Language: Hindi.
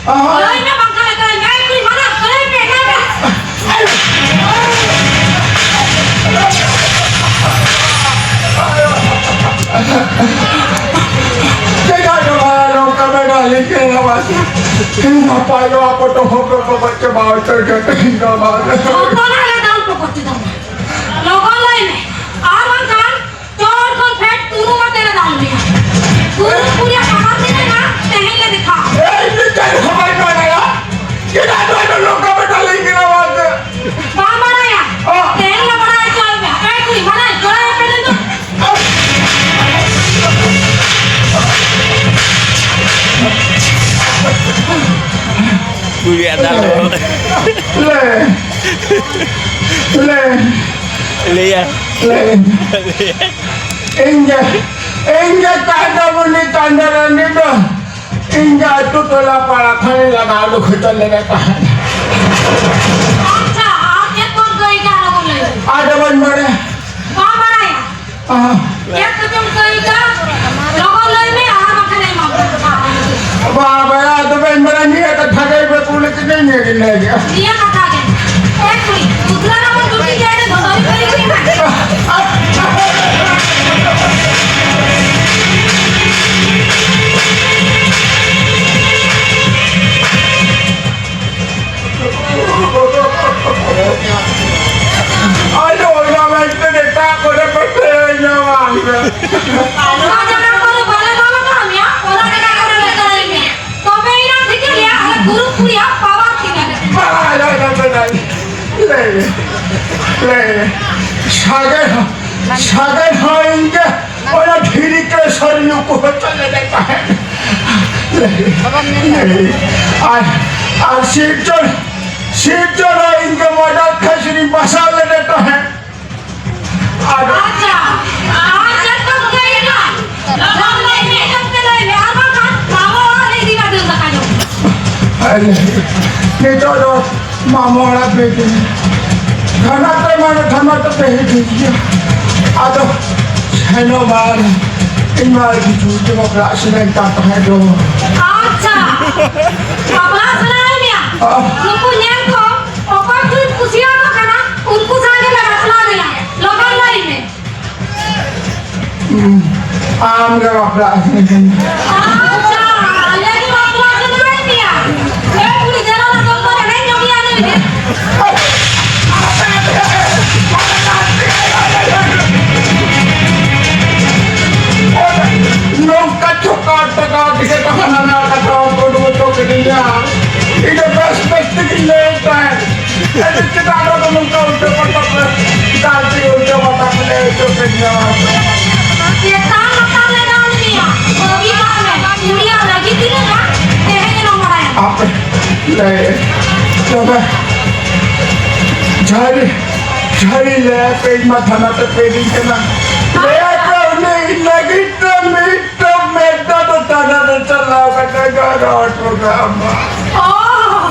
Ơi nó bằng cái này ngay đi mà nó cái này Ngapain apa tuh hobi baca baca kata hingga mana? Kau nak ada daun pokok tu dong. Logo lain, aman kan? Jor kon fat turu mah तेरा daun ni. Turu पूरी kamar ni ना teheng ले दिखा. Ini jadi hamain mana ya? Kita ada लोग का बेटा लेके आवाज. बाबा ना या. teheng ले बड़ा है चल में. काय कुछ बड़ा है जोड़ा है पहले तो. Buli ada lo. Le ya. Inja tanda muni tandaran itu. Inja itu telah para kali lama lu kita lewat. अच्छा आज एक कौन कोई क्या लोगों ले. Ada mana? बाबा ना या. एक तो तुम कोई का लोगों ले में आम खाने मांगो. Bapak ada mana ni ada thagai berkulit ini ni lagi. dia kata aja kuli दूसरा नंबर दूसरी जाए तो धोरी करी Aduh, yang itu detak kau percaya mana? kalau jangan kalau balik mama kami ya kalau ada kakak ada lagi ni kau main nak fikir ya ada guru kuliah pawat kita सागर होएंगे और धीरे के शरीर को चले जाता है और सीटर होएंगे मदद खसरी मसाले देता है अच्छा आज तो गई ना हम नहीं में तब के लिए आमा का मामा वाले दी बात लगा जो नहीं तो मामा वाला बेटे खाना तो मैंने खाना तो पहले दीजिए आतो हेलो बार इन बार की छुट्टी में क्लास में जाता है जो अच्छा बाबा सुनाए मियां लोगों ने को ऊपर कोई पूछिया ना खाना उनको जाने लगा सुना दिया लोगों लाइन में आम का क्लास में अच्छा लेकिन बाबा सुनाए मियां ये पूरी जरा ना तो नहीं जो भी आने में nunca chocar tocar que te van a dar a todo por un toque de ya y de perspectiva que le trae el que te haga como un cauce por tocar casi un chocolate que le toque de ya ये ताम ताम लेना मियां वो भी बात में पूरी लगी थी ना तेरे नो मराया आप ले तो झाड़ी झाड़ी ले पेट में थाना तो पेट के ना ले नहीं लगी तो मीठो मेटा तो ताना ने चला बेटा गाड़ा प्रोग्राम ओह